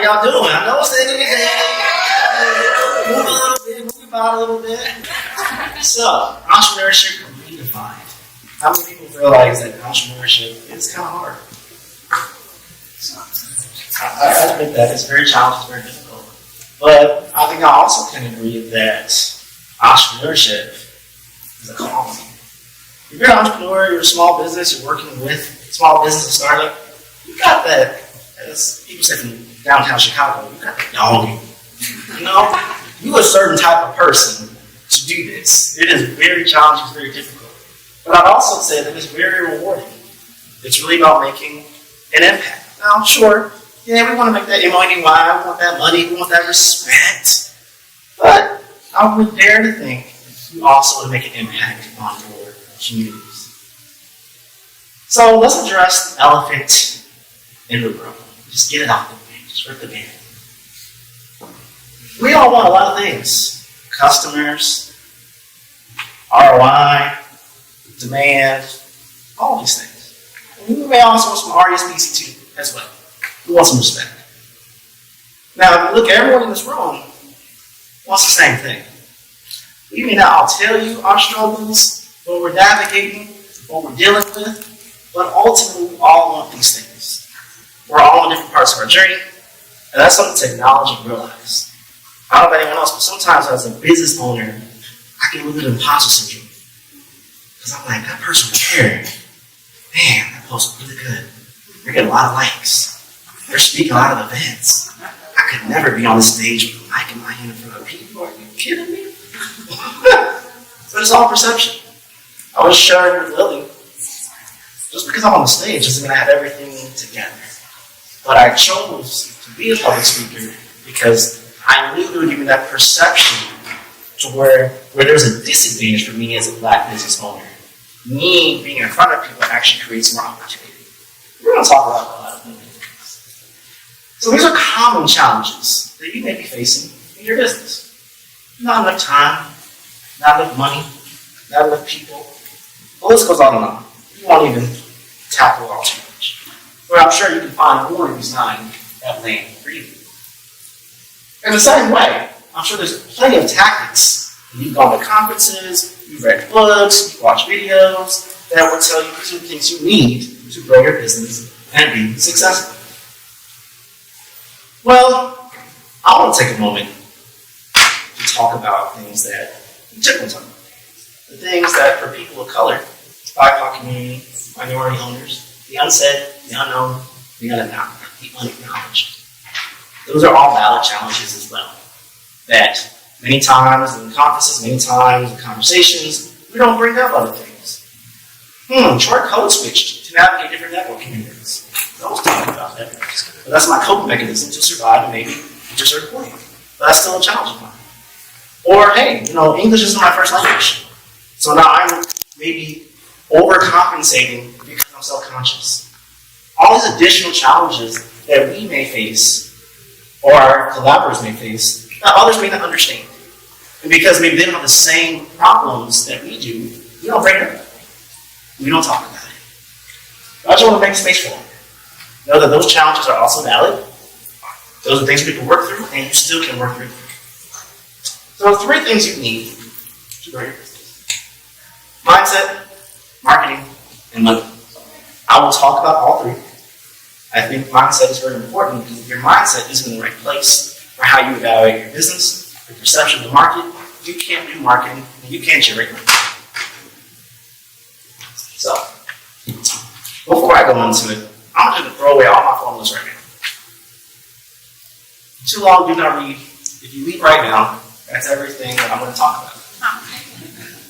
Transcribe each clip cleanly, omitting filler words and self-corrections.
y'all doing? I know it's the end of the day. Move a little bit, move about a little bit. So, entrepreneurship redefined. How many people realize that entrepreneurship is kind of hard? I admit that it's very challenging, very difficult. But I think I also can agree that entrepreneurship is a calling. If you're an entrepreneur, you're a small business, you're working with small business and startup, you got that, as people say from downtown Chicago, you got that dog in you. You know, you're a certain type of person to do this. It is very challenging, it's very difficult. But I'd also say that it's very rewarding. It's really about making an impact. Now, sure, yeah, we want to make that M-O-N-E-Y, we want that money, we want that respect. But I would dare to think you also want to make an impact on your communities. So let's address the elephant in the room. Just get it out the way. Just rip the band. We all want a lot of things. Customers, ROI, demand, all these things. And we may also want some RESPC too, as well. We want some respect. Now, if you look at everyone in this room, wants the same thing. We may not all tell you our struggles, what we're navigating, what we're dealing with, but ultimately we all want these things. We're all on different parts of our journey, and that's something to acknowledge and realize. I don't know about anyone else, but sometimes as a business owner, I get a little bit of imposter syndrome. Because I'm like, that person cared. Man, that post was really good. They're getting a lot of likes. They're speaking a lot of events. I could never be on the stage with a mic in my hand in front of people. Are you kidding me? But it's all perception. I was sharing with Lily. Just because I'm on the stage doesn't mean I have everything together. But I chose to be a public speaker because I knew there would give me that perception to where there's a disadvantage for me as a Black business owner. Me being in front of people actually creates more opportunity. We're going to talk about a lot of things. So these are common challenges that you may be facing in your business. Not enough time, not enough money, not enough people. The list goes on and on. You won't even tackle it all too much. But I'm sure you can find more of these 9 that land for you. In the same way, I'm sure there's plenty of tactics. You've gone to conferences, you've read books, you've watched videos that will tell you these are the things you need to grow your business and be successful. Well, I want to take a moment to talk about things that you typically talk about. The things that for people of color, BIPOC community, minority owners, the unsaid, the unknown, the unacknowledged. Those are all valid challenges as well. That many times in conferences, many times in conversations, we don't bring up other things. Try code switch to navigate different network communities. I was talking about that. But that's my coping mechanism to survive and maybe reach a certain point. But that's still a challenge of mine. Or, hey, English isn't my first language. So now I'm maybe overcompensating because I'm self-conscious. All these additional challenges that we may face, or our collaborators may face, that others may not understand. And because maybe they don't have the same problems that we do, we don't bring it up. We don't talk about it. But I just want to make space for them. Know that those challenges are also valid. Those are things people work through, and you still can work through them. So 3 things you need to grow your business. Mindset, marketing, and money. I will talk about all 3. I think mindset is very important because if your mindset isn't in the right place for how you evaluate your business, your perception of the market, you can't do marketing, and you can't generate money. So, before I go into it, I'm just going to throw away all my formulas right now. Too long, do not read. If you leave right now, that's everything that I'm going to talk about.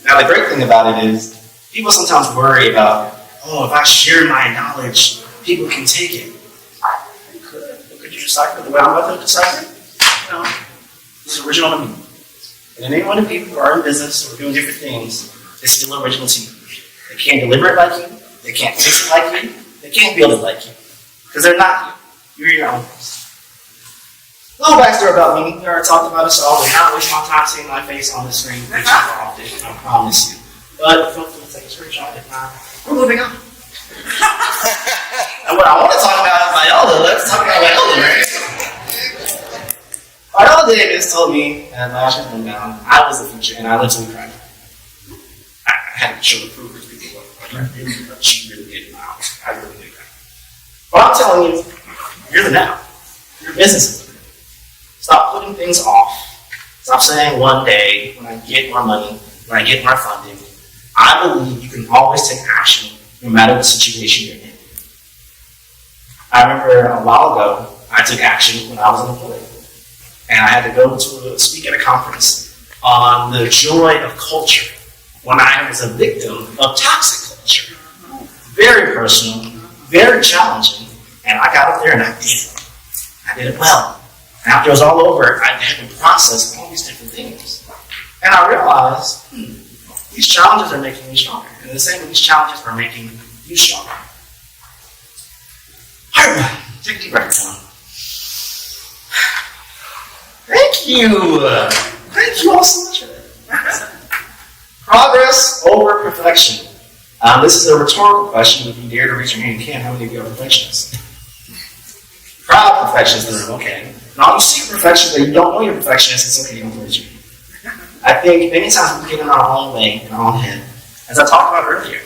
Now, the great thing about it is, people sometimes worry about, if I share my knowledge, people can take it. You could. But could you decipher it the way I'm about to decipher it? No. This is original to me. And anyone of people who are in business or doing different things is still original to you. They can't deliver it like you. They can't fix it like you. They can't build it like you. Because they're not you. You're your own person. A little backstory about me. We already talked about it, so I will not waste my time seeing my face on the screen. Which I promise you. But feel free to take a screenshot if not. We're moving on. And what I want to talk about is Viola. Let's talk about Viola, right? told me that last year's went down, I was the future, and I literally cried. I had to show the proof because people were like, she really did miles. I really did that. But I'm telling you, you're the now. Your business is the now. Stop putting things off. Stop saying one day, when I get more money, when I get more funding, I believe you can always take action no matter the situation you're in. I remember a while ago, I took action when I was unemployed. And I had to go to speak at a conference on the joy of culture when I was a victim of toxic culture. Very personal, very challenging, and I got up there and I did it. I did it well. And after it was all over, I had to process all these different things. And I realized, these challenges are making me stronger. And the same way these challenges are making you stronger. All right, take a deep breath. Thank you. Thank you all so much for that. Progress over perfection. This is a rhetorical question. If you dare to raise your hand, you can. How many of you are perfectionists? Proud perfectionists in the room. Okay. Now, you seek perfection, but you don't know you're perfectionist. It's okay. You don't raise your hand. I think many times we get in our own way, in our own head. As I talked about earlier,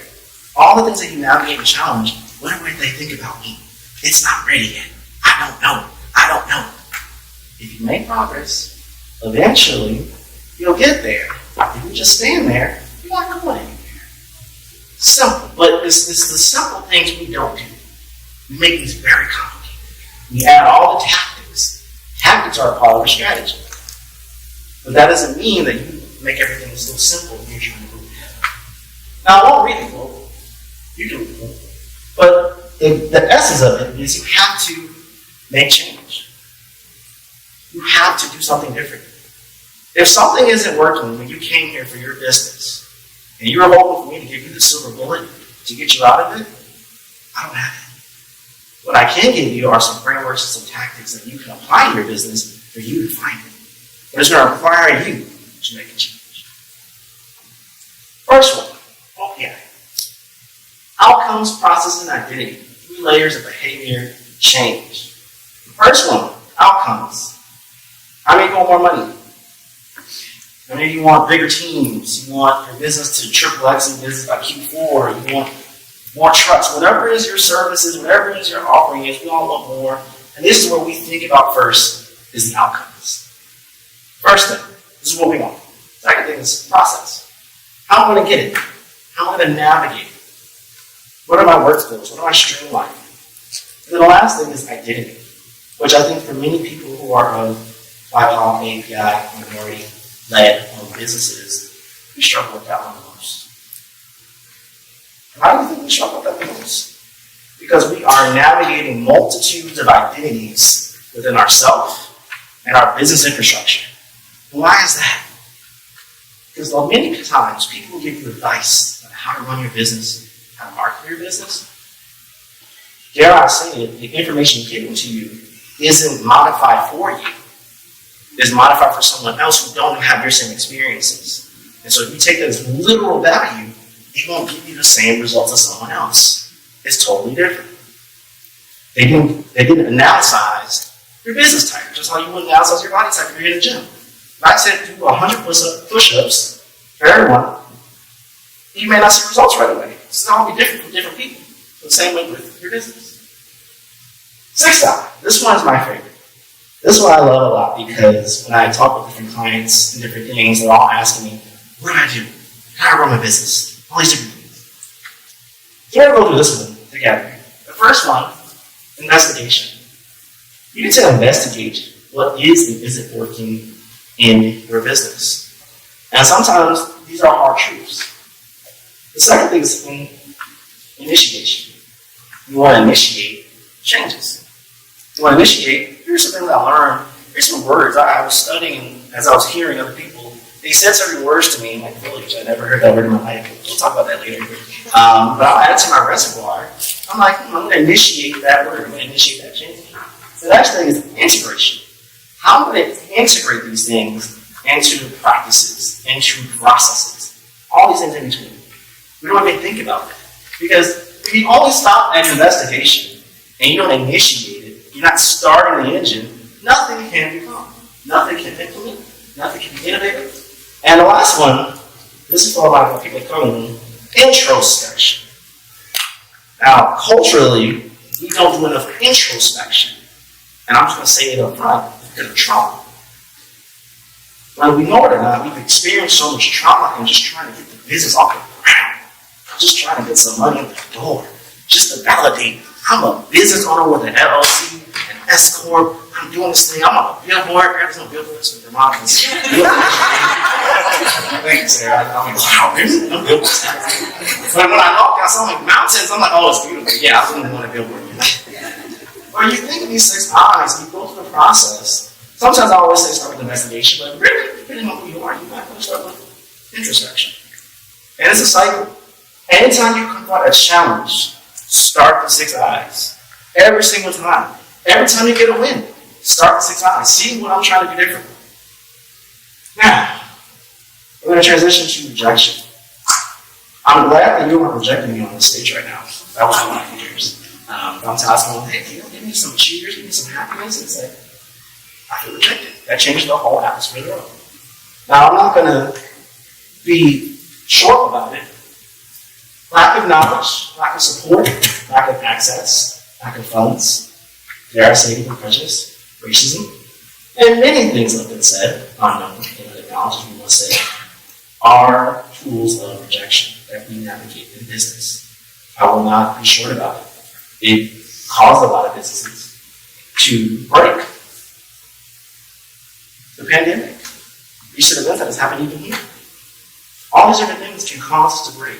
all the things that you navigate and challenge, what might they think about me? It's not ready yet. I don't know. I don't know. If you make progress, eventually you'll get there. If you just stand there, you're not going anywhere. Simple, but it's the simple things we don't do. We make things very complicated. We add all the tactics. Tactics are a part of a strategy. But that doesn't mean that you make everything so simple when you're trying to move ahead. Now, I won't read the quote. You can read it. But the essence of it is you have to make change. You have to do something different. If something isn't working when you came here for your business, and you were hoping for me to give you the silver bullet to get you out of it, I don't have it. What I can give you are some frameworks and some tactics that you can apply to your business for you to find it. But it's going to require you to make a change. First one, outcomes, process, and identity. 3 layers of behavior change. The first one, outcomes. How many of you want more money? How many of you want bigger teams? You want your business to triple X in business by Q4. You want more trucks. Whatever it is your services, whatever it is your offering is, we all want more. And this is what we think about first, is the outcomes. First thing, this is what we want. Second thing is process. How am I going to get it? How am I going to navigate it? What are my workflows? What am I streamlining? And then the last thing is identity, which I think for many people who are of BIPOC, API, minority-led businesses, we struggle with that one the most. How do you think we struggle with that the most? Because we are navigating multitudes of identities within ourselves and our business infrastructure. Why is that? Because many times people will give you advice on how to run your business, how to market your business. Dare I say it, the information given to you isn't modified for you. It's modified for someone else who don't have your same experiences. And so if you take that as literal value, it won't give you the same results as someone else. It's totally different. They didn't analyze your business type, just like you wouldn't analyze your body type if you're in the gym. If I said do 100 push-ups for everyone, you may not see results right away. It's all be different for different people. The same way with your business. 6th style. This one is my favorite. This one I love a lot because when I talk with different clients and different things, they're all asking me, what do I do? How do I run my business? All these different things. So we're going to go through this one together. The first one, investigation. You need to investigate what is and isn't working in your business. And sometimes these are hard truths. The second thing is initiation. You want to initiate changes. You want to initiate, here's some things I learned, here's some words I was studying as I was hearing other people. They said certain words to me, like village. I never heard that word in my life. We'll talk about that later. But I'll add it to my reservoir. I'm like, I'm going to initiate that word. I'm going to initiate that change. The next thing is integration. How am I going to integrate these things into practices, into processes, all these things in between? We don't even think about that. Because if you only stop at investigation and you don't initiate it, you're not starting the engine, nothing can become. Nothing can implement, nothing can be innovative. And the last one, this is for a lot of people calling introspection. Now, culturally, we don't do enough introspection. And I'm just going to say it up front, because of trauma. Whether we know it or not, we've experienced so much trauma and just trying to get the business off the ground. Just trying to get some money in the door. Just to validate, I'm a business owner with an LLC, an S Corp. I'm doing this thing. I'm on a billboard. There's no billboards in Vermont. Thank you, Sarah. I'm like, wow, there's no billboards. But when I saw like mountains, I'm like, oh, it's beautiful. Yeah, I wouldn't want a billboard. But you think of these 6 eyes, you go through the process. Sometimes I always say start with investigation, but really, depending on who you are, you might want to start with introspection. And it's a cycle. Anytime you confront a challenge, start with 6 eyes. Every single time. Every time you get a win, start with 6 eyes. See what I'm trying to do differently. Now, we're going to transition to rejection. I'm glad that you are rejecting me on this stage right now. That was a lot of years. I'm asking, hey, give me some cheers, give me some happiness. And say, I feel rejected. That changed the whole atmosphere of the room. Now, I'm not going to be short about it. Lack of knowledge, lack of support, lack of access, lack of funds, dare I say even prejudice, racism, and many things have been said, unknown, and unacknowledged, we must say, are tools of rejection that we navigate in business. I will not be short about it. It caused a lot of businesses to break. The pandemic, recent events that has happened even here. All these different things can cause us to break.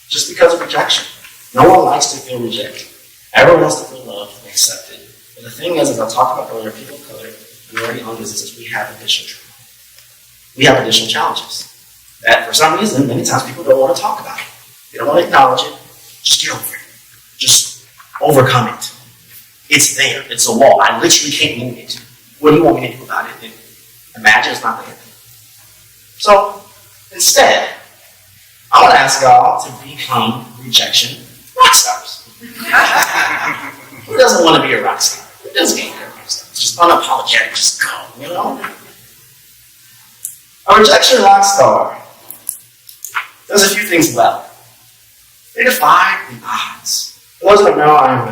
Just because of rejection. No one likes to feel rejected. Everyone wants to feel loved and accepted. But the thing is, as I talked about earlier, people of color, we already own businesses, we have additional trauma. We have additional challenges. That for some reason, many times people don't want to talk about it. They don't want to acknowledge it. Just get over it. Just overcome it. It's there. It's a wall. I literally can't move it. What do you want me to do about it? And imagine it's not there. So, instead, I want to ask y'all to become rejection rock stars. Who doesn't want to be a rock star? Who doesn't want to be a rock star? Just unapologetic, just go, you know? A rejection rock star does a few things well. They defy the odds. For those that know, I'm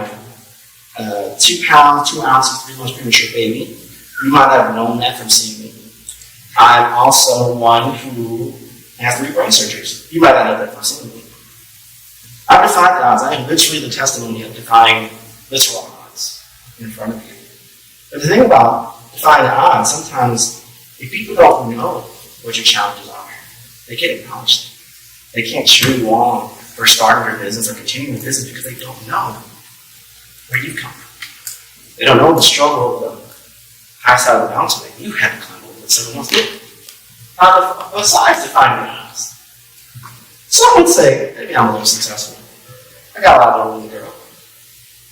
a 2 pounds, 2 ounces, 3 months premature baby. You might have known that from seeing me. I'm also one who has 3 brain surgeries. You might not know that from seeing me. I defy the odds. I am literally the testimony of defying literal odds in front of you. But the thing about defying the odds, sometimes if people don't know what your challenges are, they can't acknowledge them. They can't cheer you on for starting your business or continuing the business because they don't know where you've come from. They don't know the struggle of the high side of the mountain that you had to climb over that someone else did. Now, besides defying the odds, some would say, maybe I'm a little successful. I got a lot of little girl.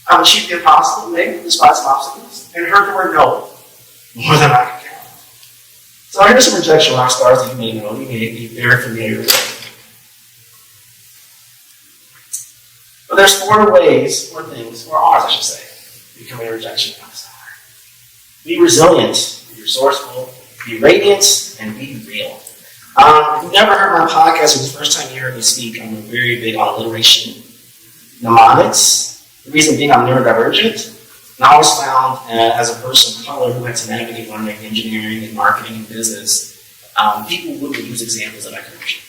I've achieved the impossible, maybe despite some obstacles, and heard the word no more than I can count. So here's some rejection rock stars that you may know, you may be very familiar with. But there's 4 ways, 4 things, 4 R's I should say, becoming a rejection rock star. Be resilient, be resourceful, be radiant, and be real. If you've never heard my podcast, or the first time you heard me speak, I'm very big on alliteration, mnemonics. The reason being I'm neurodivergent, and I always found as a person of color who had to navigate learning engineering and marketing and business, people wouldn't use examples that I could appreciate.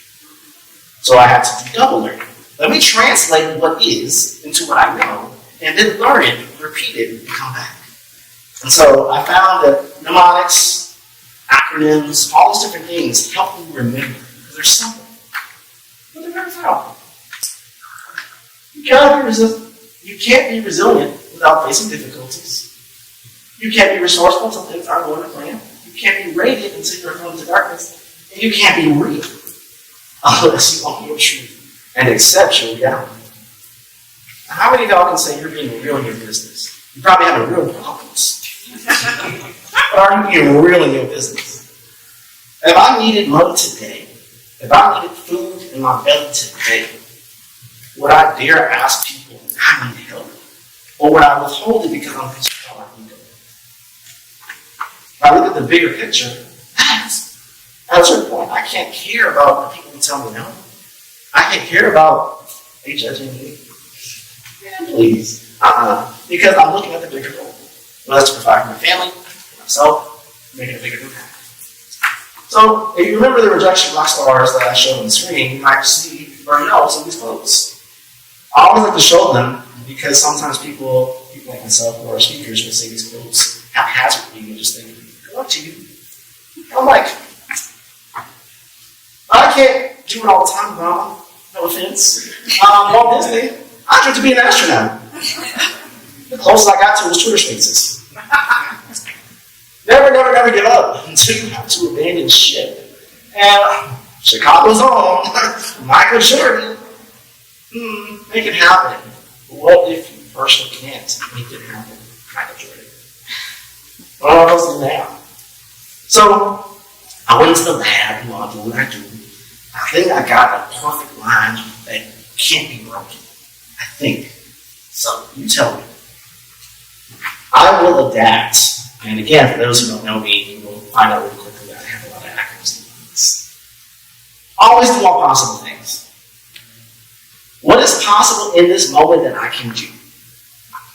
So I had to do double learning. Let me translate what is into what I know, and then learn it, repeat it, and come back. And so I found that mnemonics, acronyms, all those different things help you remember, because they're simple. But they're very powerful. You can't be resilient without facing difficulties. You can't be resourceful until things aren't going to plan. You can't be radiant until you're thrown into darkness. And you can't be real unless you own your truth and accept your reality. Now, how many of y'all can say you're being real in your business? You probably have real problems. But are you being real in your business? If I needed money today, if I needed food in my belly today, would I dare ask people, I need help? Or would I withhold it because I'm concerned about my ego? When I look at the bigger picture, at a certain point, I can't care about the people who tell me no. I can't care about they judging me. Yeah, please. Because I'm looking at the bigger goal. Well, that's to provide for my family, for myself, making a bigger impact. So, if you remember the rejection Rockstars that I showed on the screen, you might see or know some of these quotes. I always like to show them because sometimes people like myself who are speakers will say these quotes haphazardly and just think, good luck to you. I'm like, I can't do it all the time, Mama. No offense. Walt Disney, I dreamed to be an astronaut. The closest I got to was Twitter Spaces. Never give up until you have to abandon ship. And Chicago's home. Michael Jordan. Make it happen. What if you personally can't make it happen? Michael Jordan. What else is now? So, I went to the lab, I do what I do. I think I got a perfect line that can't be broken. I think. So, you tell me. I will adapt. And again, for those who don't know me, you will find out really quickly that I have a lot of acronyms and things. Always do all possible things. What is possible in this moment that I can do?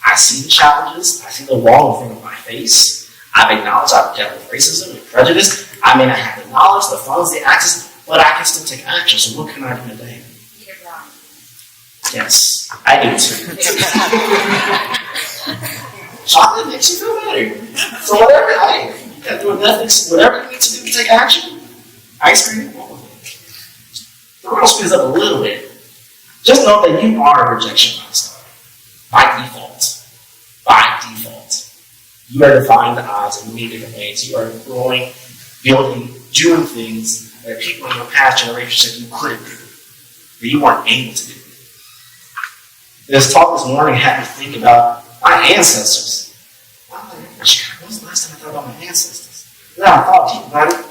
I see the challenges. I see the wall in front of my face. I've acknowledged I've dealt with racism and prejudice. I may not have the knowledge, the funds, the access, but I can still take action. So what can I do today? Eat a rock. Yes, I do too. Chocolate makes you feel better. So whatever, you gotta do ethics, whatever you need to do to take action. Ice cream, the world speeds up a little bit. Just know that you are a rejection Rockstar. By default. By default. You are defying the odds in many different ways. You are growing, building, doing things that people in your past generations said you couldn't do, that you weren't able to do. This talk this morning had me think about my ancestors. When was the last time I thought about my ancestors? Then I thought deep about it.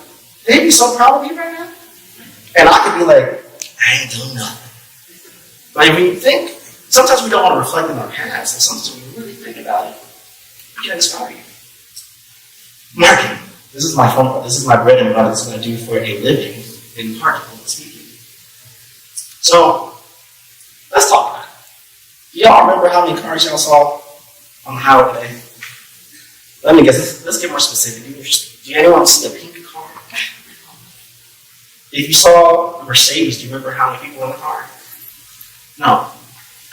They'd be so proud of me right now. And I could be like, I ain't done nothing. But when you think, sometimes we don't want to reflect on our past, and sometimes when you really think about it, it can inspire you. Marketing. This is my phone. This is my bread and butter. This is what I do for a living in part of public speaking. So, let's talk about it. Y'all remember how many cars y'all saw on the highway today? Let me guess. Let's get more specific. Do anyone see a pink car? If you saw a Mercedes, do you remember how many people in the car? No.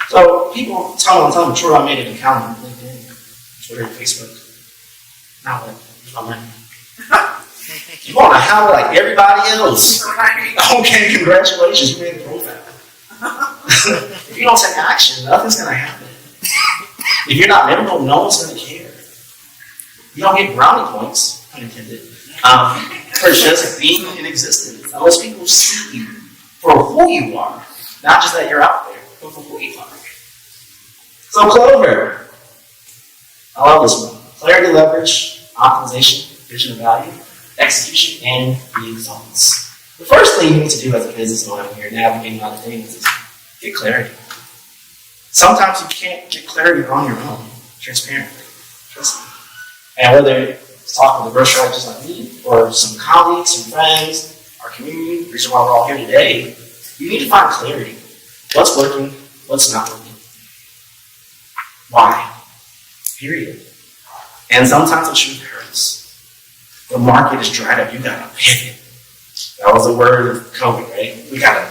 So people tell me, sure, I made an account on LinkedIn, Twitter, Facebook. Now what? I'm like, you want to howl like everybody else? Okay, congratulations, you made the profile. If you don't take action, nothing's going to happen. If you're not memorable, no one's going to care. You don't get brownie points, unintended, for just being in existence. Unless people see you for who you are, not just that you're out there, but for who you are. So C.L.O.V.E.R. I love this one. Clarity, leverage, optimization, vision and value, execution, and the results. The first thing you need to do as a business owner when you're navigating other things is get clarity. Sometimes you can't get clarity on your own, transparently. Trust me. And whether it's talking with a grocery just like me, or some colleagues, some friends, our community, the reason why we're all here today, you need to find clarity. What's working, what's not working. Why? Period. And sometimes the truth hurts. The market is dried up, you gotta pivot. That was the word of COVID, right? We gotta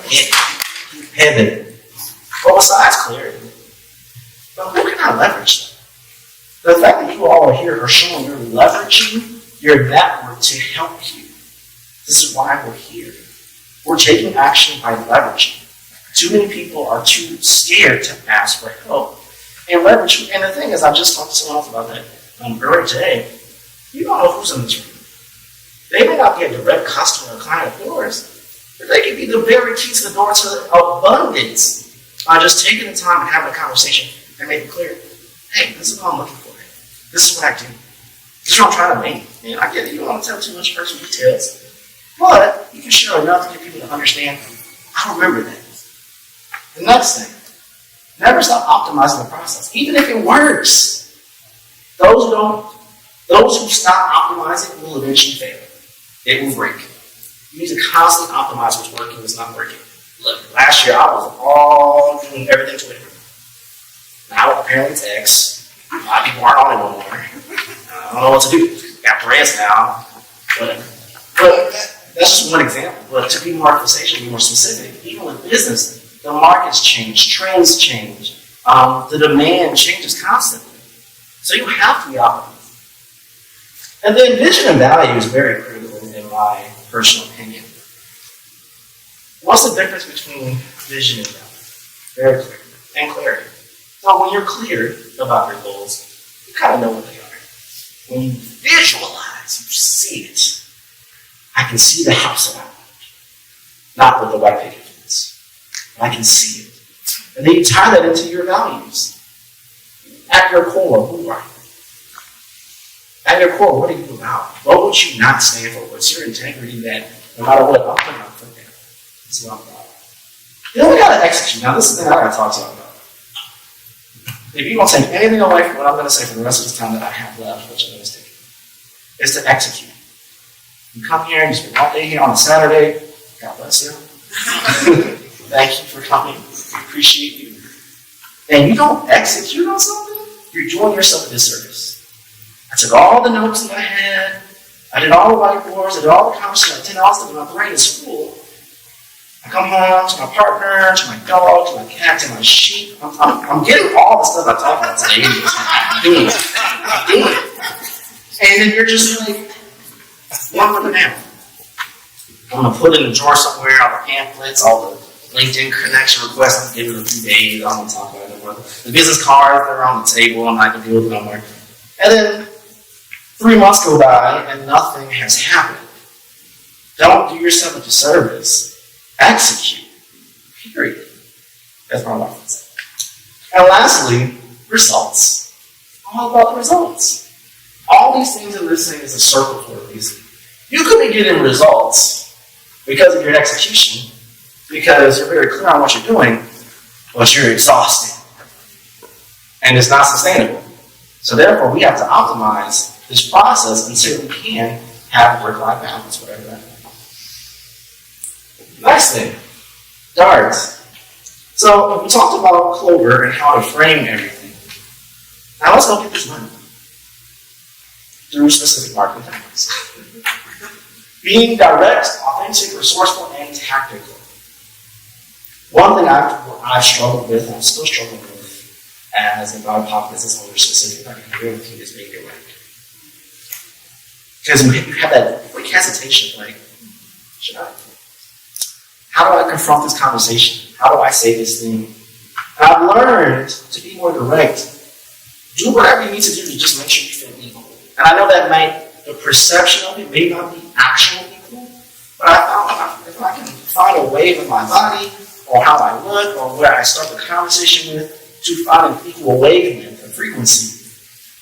pivot. But besides clarity, but who can I leverage that? The fact that you all are here are showing you're leveraging your network to help you. This is why we're here. We're taking action by leveraging. Too many people are too scared to ask for help and leverage. And the thing is, I just talked to someone else about that earlier today. You don't know who's in this room. They may not be a direct customer or client of yours, but they could be the very key to the door to abundance by just taking the time and having a conversation and making it clear, hey, this is what I'm looking for. This is what I do. This is what I'm trying to make. And I get it, you don't want to tell too much personal details, but you can share enough to get people to understand, I remember that. The next thing, never stop optimizing the process, even if it works. Those who don't Those who stop optimizing will eventually fail. It will break. You need to constantly optimize what's working and what's not working. Look, last year I was all doing everything Twitter. Now apparently it's X. A lot of people aren't on it no more. I don't know what to do. Got brands now. Whatever. But that's just one example. But to be more conversation, be more specific, even with business, the markets change, trends change, the demand changes constantly. So you have to be optimal. And then vision and value is very critical in my personal opinion. What's the difference between vision and value? Very clear. And clarity. So when you're clear about your goals, you kind of know what they are. When you visualize, you see it. I can see the house that I want. Not with the white picket fence. I can see it. And then you tie that into your values. At your core, who are you? At your core, what are you about? What would you not stand for? What's your integrity that no matter what, I'm putting my foot down. That's what I'm about. Then we gotta execute. Now this is the thing I gotta talk to you about. If you don't take anything away from what I'm gonna say for the rest of the time that I have left, which I'm gonna take, is to execute. You come here, you spend all day here on a Saturday. God bless you. Thank you for coming. We appreciate you. And you don't execute on something, you're doing yourself a disservice. I took all the notes that I had, I did all the whiteboards, I did all the conversations, I did all the stuff, and my brain is full. I come home to my partner, to my dog, to my cat, to my sheep. I'm getting all the stuff I talked about today. I'm doing it. And then you're just like, one for the now. I'm going to put it in a drawer somewhere, all the pamphlets, all the LinkedIn connection requests. I'm giving it a few days. I'm going to talk about it anymore. The business cards, they're on the table. I'm not going to deal with it no more. And then 3 months go by and nothing has happened. Don't do yourself a disservice. Execute. Period. That's my life. And lastly, results. All about the results. All these things in this thing is a circle for a reason. You could be getting results because of your execution, because you're very clear on what you're doing, but you're exhausted. And it's not sustainable. So therefore, we have to optimize this process until we can have work-life balance, whatever that is. Next thing, D.A.R.T. So we talked about Clover and how to frame everything. Now let's go get this money through specific marketing techniques. Being direct, authentic, resourceful, and tactical. One thing I've struggled with, and I'm still struggling with, as a non-pop business owner specific, I can agree with you, is being direct. Because you have that quick hesitation, like, should I? How do I confront this conversation? How do I say this thing? And I've learned to be more direct. Do whatever you need to do to just make sure you feel equal. And I know that the perception of it may not be actual equal, but I found if I can find a way with my body, or how I look, or where I start the conversation with, to find an equal wavelength and frequency,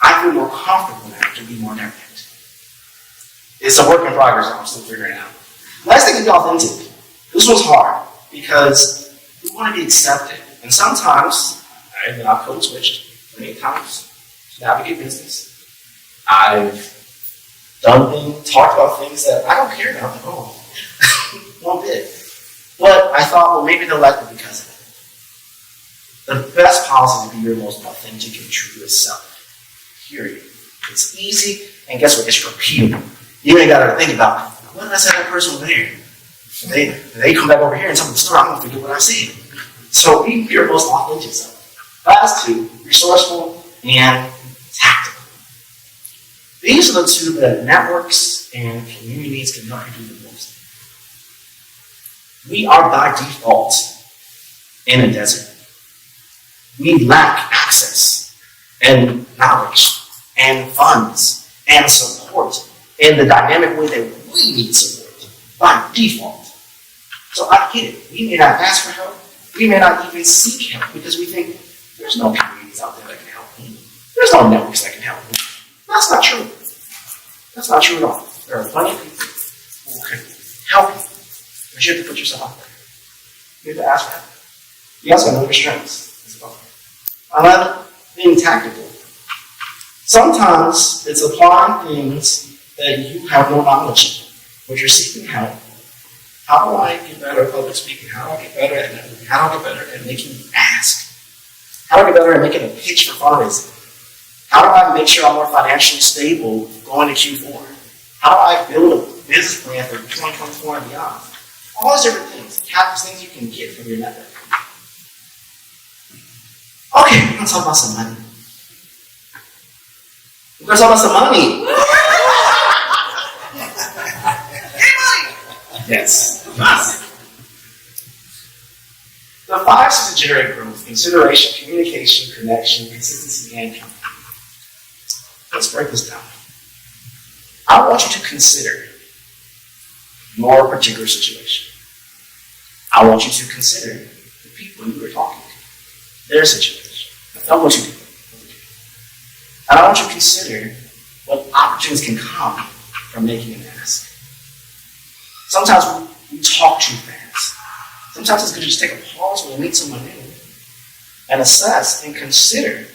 I feel more comfortable now to be more direct. It's a work in progress, I'm still figuring it out. Last thing is be authentic. This was hard because we want to be accepted. And sometimes, I've code switched many times to navigate business. I've talked about things that I don't care about at all. One bit. But I thought, well, maybe they'll like me because of it. The best policy is to be your most authentic and truest self. Period. It's easy, and guess what? It's repeatable. You ain't got to think about, what did I say to that person over there? They come back over here and tell me the story, I'm going to forget what I said. So be your most authentic self. Last two, resourceful and tactical. These are the two that networks and communities can help you do the most. We are by default in a desert. We lack access and knowledge and funds and support in the dynamic way that we need support by default. So I get it. We may not ask for help. We may not even seek help because we think there's no communities out there that can help me. There's no networks that can help me. That's not true. That's not true at all. There are plenty of people who can help you. But you have to put yourself out there. You have to ask for help. You also know your strengths as well. Another being tactical. Sometimes it's applying things that you have no knowledge of, but you're seeking help. How do I get better at public speaking? How do I get better at networking? How do I get better at making ask? How do I get better at making a pitch for fundraising? How do I make sure I'm more financially stable going to Q4? How do I build a business plan for 2024 and beyond? All these different things. Have these things you can get from your network. Okay, we're going to talk about some money. We're going to talk about some money. Yes. The 5 C's to generate growth: consideration, communication, connection, consistency, and commitment. Let's break this down. I want you to consider your particular situation. I want you to consider the people you are talking to, their situation. I want you to do that. And I want you to consider what opportunities can come from making an ask. Sometimes we talk too fast. Sometimes it's good to just take a pause when you meet someone new and assess and consider.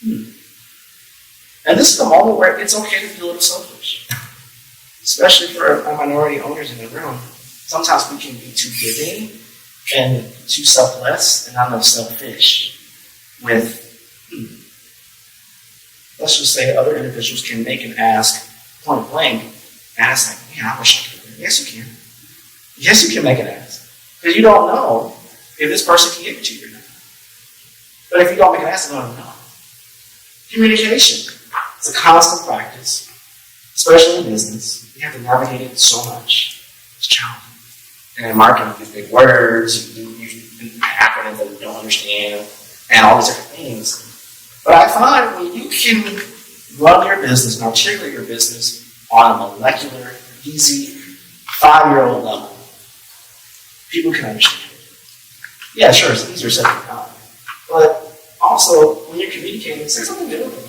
And this is the moment where it's okay to be a little selfish, especially for our minority owners in the room. Sometimes we can be too giving and too selfless and not enough selfish with, let's just say other individuals can make an ask point blank, and it's like, man, I wish I could do that. Yes, you can. Yes, you can make an ask. Because you don't know if this person can give it to you or not. But if you don't make an ask, you don't know. Communication. It's a constant practice, especially in business. You have to navigate it so much. It's challenging. And in marketing, you use big words, you use acronyms that you don't understand, and all these different things. But I find when you can run your business and articulate your business on a molecular, easy, 5-year-old level, people can understand it. Yeah, sure, it's easier said than done. But also, when you're communicating, say something different.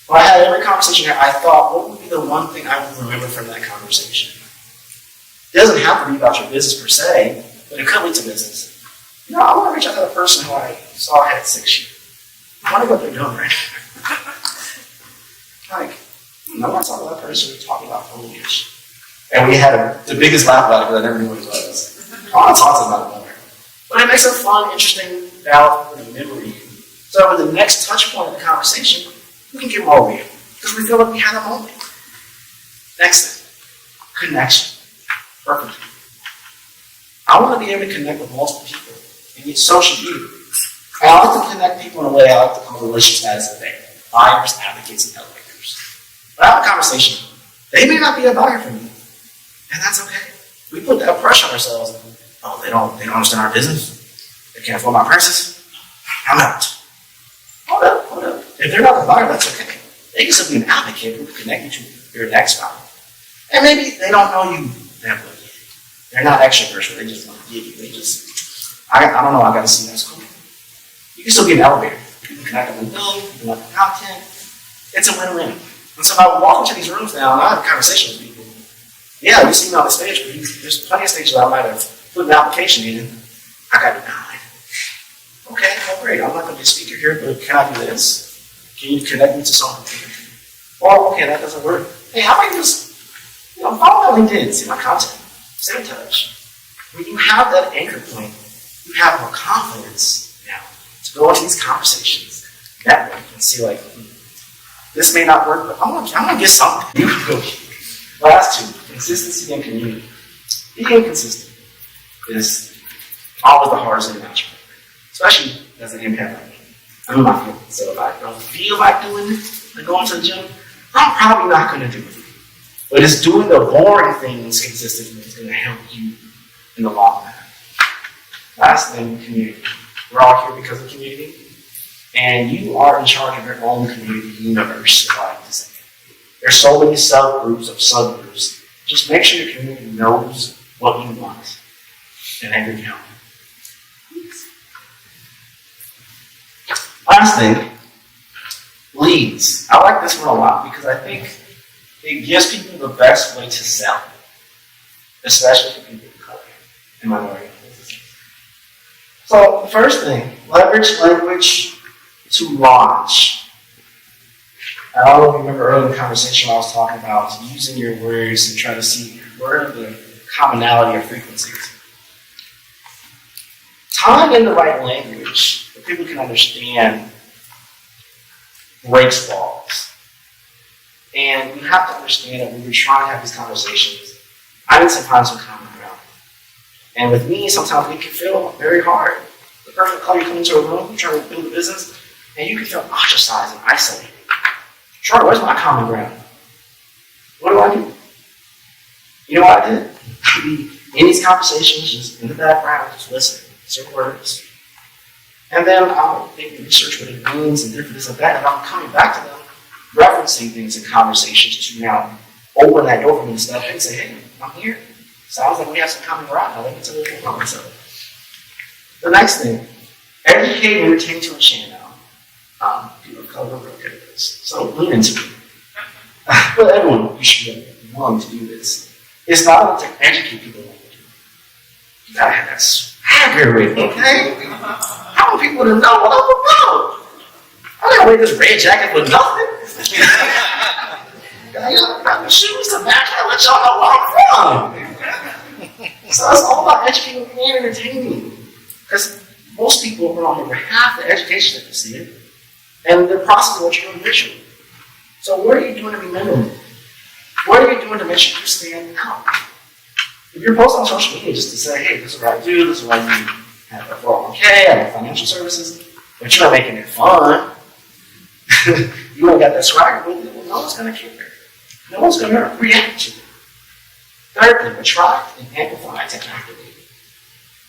When I had every conversation here, I thought, what would be the one thing I would remember from that conversation? It doesn't have to be about your business per se, but it could lead to business. You know, I want to reach out to the person who I saw had 6 years. I wonder what they're doing right now. Like, I want to talk to that person who's talking about foliage. And we had the biggest laugh about it because I never knew what it was. I want to talk to them about it more. But it makes a fun, interesting, valid memory. So with the next touch point of the conversation, we can get more real. Because we feel like we had a moment. Next thing, connection. Perfect. I want to be able to connect with multiple people. And so should you. And I like to connect people in a way I like to call relationship status of buyers, advocates, and elevators. But I have a conversation. They may not be a buyer for me. And that's okay. We put that pressure on ourselves. Oh, they don't understand our business. They can't afford my prices. I'm out. Hold up. If they're not a buyer, that's okay. They can still be an advocate who can connect you to your next buyer. And maybe they don't know you that well yet. They're not extroverts where they just want to give you. They just, I don't know, I got to see that's cool. You can still be an elevator. You can connect with them, you can like the content. It's a win-win. And so if I walk into these rooms now and I have a conversation with people, yeah, you see me on the stage, but there's plenty of stages I might have put an application in. I got denied. Okay, well, great. I'm not going to be a speaker here, but can I do this? Can you connect me to someone? Or, okay, that doesn't work. Hey, how about you just, follow my LinkedIn, see my content, stay in touch. When you have that anchor point, you have more confidence now to go into these conversations, network, and see like, this may not work, but I'm gonna get something. You can go. Last two, consistency and community. Being consistent is always the hardest thing about you, especially as an impact like me. I'm not feeling it. So if I don't feel like doing it, like going to the gym, I'm probably not going to do it. But it's doing the boring things consistently that's going to help you in the long run. Last thing, community. We're all here because of community. And you are in charge of your own community universe, if I like to say. There's so many subgroups of subgroups. Just make sure your community knows what you want. And then you help. Last thing, leads. I like this one a lot because I think it gives people the best way to sell, especially for people of color and minority businesses. So the first thing, leverage language to launch. I don't know if you remember earlier in the conversation I was talking about using your words to try to see where are the commonality or frequencies. Tying in the right language that people can understand breaks walls. And we have to understand that when we're trying to have these conversations, I need to find some common ground. And with me, sometimes it can feel very hard. The person will call you come into a room, trying to build a business, and you can feel ostracized and isolated. Sure, where's my common ground? What do I do? You know what I did? I'd be in these conversations, just in the background, just listening, certain words. And then I'll maybe research what it means and different this and that, and I'm coming back to them, referencing things in conversations to now open that door for me to step in and say, hey, I'm here. Sounds like we have some common ground. Now let me tell you a little about myself. The next thing, educate and retain to a channel. People of color are real good at this. So lean into it. But everyone, you should be willing to do this. It's not only to educate people what to do. You gotta have that swagger with it, okay? I want people to know what I'm about. I didn't wear this red jacket with nothing. I got my shoes to back and let y'all know where I'm from. So it's all about educating and entertaining. Because most people around here have the education that you see it, and the process of what you're doing visually. So what are you doing to be memorable? What are you doing to make sure you stand out? If you're posting on social media just to say, hey, this is what I do, this is what I do, I have a 401k, I have financial services, but you're not making it fun, you ain't got that swagger with it, well, no one's going to care. No one's going to react to it. Thirdly, attract and amplify to activate.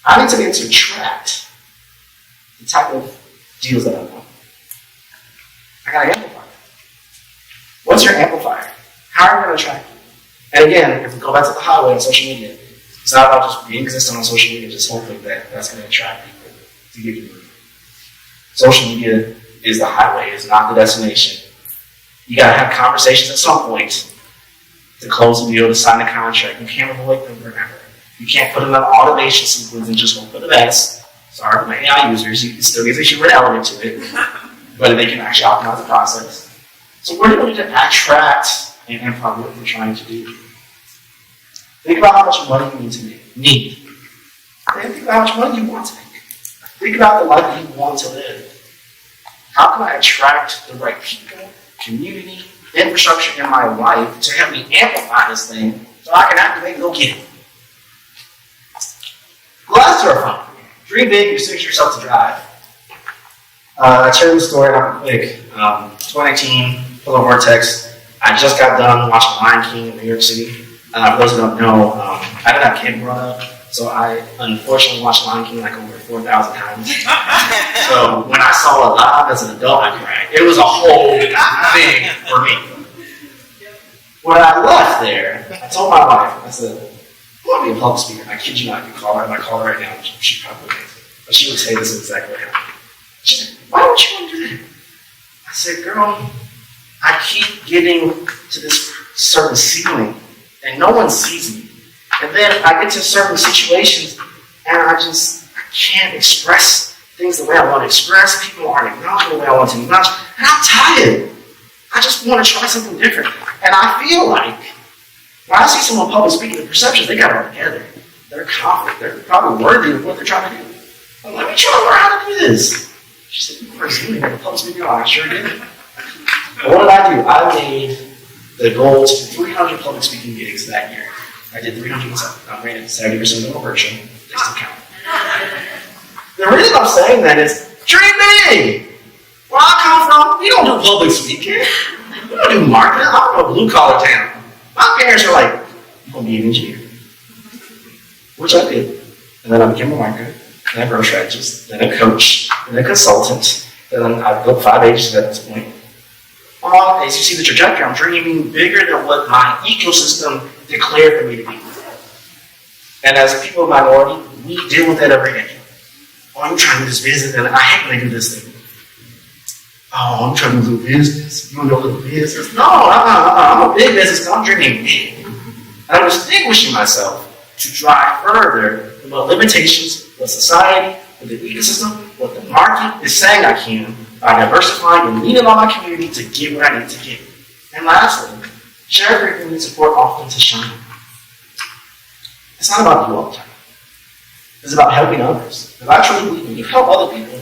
I need to be able to attract the type of deals that I want. I got to amplify. What's your amplifier? How are you going to attract people? And again, if we go back to the highway on social media, it's not about just being existent on social media, just hoping that that's going to attract people to give you money. Social media is the highway, it's not the destination. You got to have conversations at some point to close the deal, to sign the contract. You can't avoid them forever. You can't put in an automation sequence and just go put an S. Sorry for my AI users, you can still get the human element to it, but they can actually optimize the process. So we're going to attract and amplify what we're trying to do. Think about how much money you need to make. And think about how much money you want to make. Think about the life that you want to live. How can I attract the right people, community, infrastructure in my life to help me amplify this thing so I can activate and go get it? Glasses are fun. Dream big, restrict yourself to drive. I tell you the story real quick. 2019, Polar Vortex. I just got done watching Lion King in New York City. For those who don't know, I didn't have kids growing up, so I unfortunately watched Lion King like over 4,000 times. So when I saw A.D.A.P.T as an adult, I cried. It was a whole thing for me. When I left there, I told my wife, I said, I want to be a public speaker. I kid you not, I can call her right now. She probably would. But she would say this exactly what happened. She said, why don't you want to do that? I said, girl, I keep getting to this certain ceiling and no one sees me. And then I get to certain situations and I can't express things the way I want to express. People aren't acknowledging the way I want to acknowledge. And I'm tired. I just want to try something different. And I feel like when I see someone public speaking, the perceptions, they got it all together. They're confident. They're probably worthy of what they're trying to do. Well, let me try to learn how to do this. She said, you were assuming that a public speaker. I sure did. But what did I do? I made the goal to do 300 public speaking gigs that year. I did 300 myself. I ran it 70% of them virtual. They still count. The reason I'm saying that is, dream big! Where I come from, we don't do public speaking. We don't do marketing. I'm from a blue-collar town. My parents were like, you're going to be an engineer. Which I did. And then I became a marketer, then a growth strategist, then a coach, then a consultant. Then I built 5 agencies at this point. As you see the trajectory, I'm dreaming bigger than what my ecosystem declared for me to be. And as people of minority, we deal with that every day. Oh, I'm trying to do this business, and I hate when they do this thing. Oh, I'm trying to do business. You want to do a little business? No, I'm a big business. I'm dreaming big. And I'm distinguishing myself to drive further than what limitations, what society, what the ecosystem, what the market is saying I can, by diversifying and leaning on my community to get what I need to get. And lastly, share frequently and support often to shine. It's not about you all the time. It's about helping others. Because I truly believe when you help other people,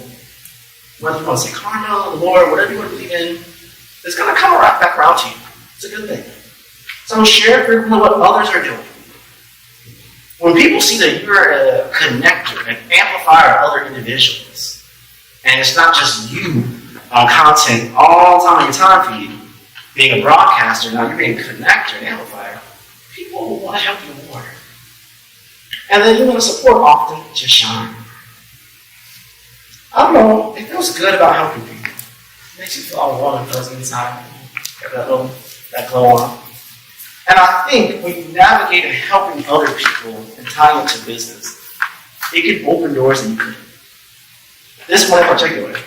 whether you want to say karma, the Lord, whatever you want to believe in, it's going to come right back around to you. It's a good thing. So share frequently what others are doing. When people see that you're a connector, an amplifier of other individuals, and it's not just you on content all the time, your time for you, being a broadcaster, now you're being a connector, an amplifier, people will want to help you more. And then you want to support often to shine. I don't know, it feels good about helping people. It makes you feel all warm and fuzzy inside. Got that glow on. And I think when you navigate in helping other people and tying it to business, it can open doors that you couldn't. This one in particular,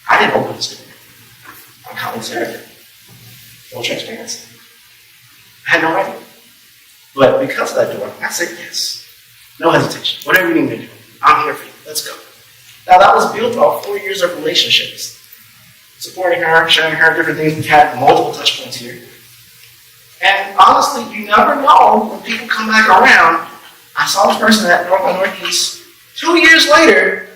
I didn't open this door. I'm college therapy. Full transparency. I had no idea. But because of that door, I said yes. No hesitation. Whatever you need to do, I'm here for you. Let's go. Now that was built off 4 years of relationships. Supporting her, showing her different things. We've had multiple touch points here. And honestly, you never know when people come back around. I saw this person at North by Northeast. 2 years later,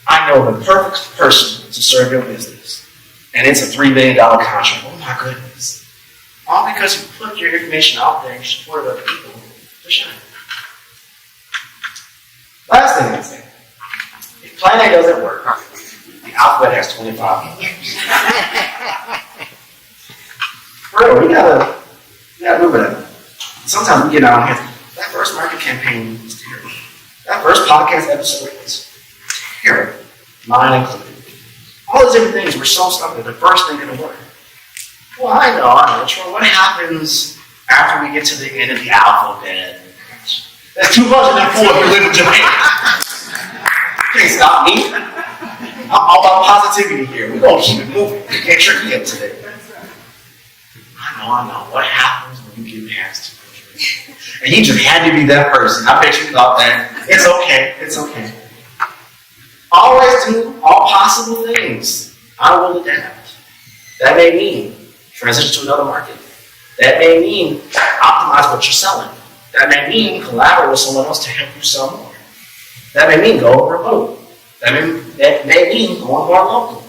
I know the perfect person to serve your business. And it's a $3 million contract. Oh my goodness. All because you put your information out there and you support other people to shine. Last thing I say. If Plan A doesn't work, the alphabet has 25 letters. For real, we gotta move it. Sometimes we get out here. That first market campaign was terrible. That first podcast episode was terrible. Mine included. All these different things were so stuck that the first thing didn't work. Well, I know. Troy, what happens after we get to the end of the alphabet? That's 204 if you live in Japan. Can't stop me. I'm all about positivity here. We're going to keep it moving. You can't trick me up today. I know. What happens when you get past 200? And you just had to be that person. I bet you thought that. It's okay. Always do all possible things. I will adapt. That may mean transition to another market. That may mean optimize what you're selling. That may mean collaborate with someone else to help you sell more. That may mean go remote. That may mean going more local.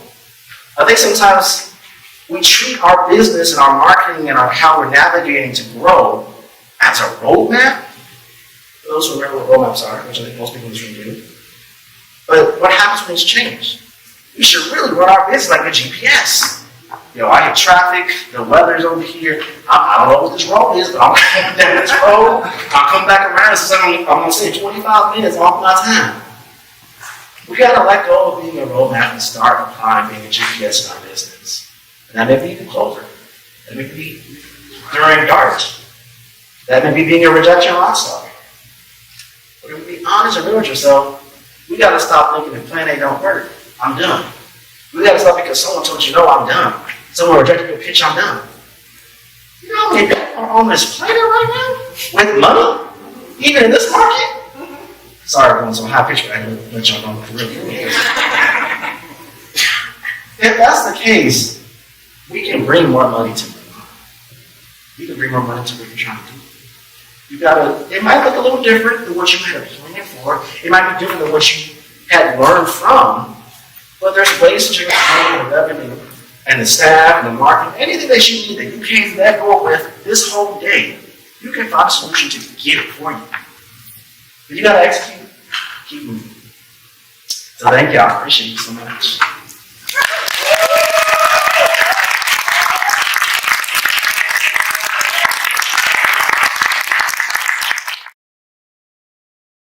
I think sometimes we treat our business and our marketing and how we're navigating to grow as a roadmap. For those who remember what roadmaps are, which I think most people in this room do. But what happens when it's changed? We should really run our business like a GPS. I hit traffic, the weather's over here. I don't know what this road is, but I'm going down this road. I'll come back around since I'm going to say 25 minutes off my time. We got to let go of being a roadmap and start applying being a GPS in our business. And that may be even closer. That may be during D.A.R.T. That may be being a Rejection Rockstar. But if we be honest and real with yourself, we got to stop thinking if Plan A don't work, I'm done. We got to stop because someone told you, no, I'm done. Someone rejected your pitch, I'm done. You know how many people are on this planet right now with money? Even in this market? Sorry, I'm going so high pitch, but I didn't let y'all know for real. If that's the case, we can bring more money to Vermont. We can bring more money to what you're trying to do. It might look a little different than what you had planned for. It might be different than what you had learned from. But there's ways to generate the revenue and the staff and the marketing, anything that you need that you can't let go with this whole day. You can find a solution to get it for you. But you got to execute, keep moving. So thank you. I appreciate you so much.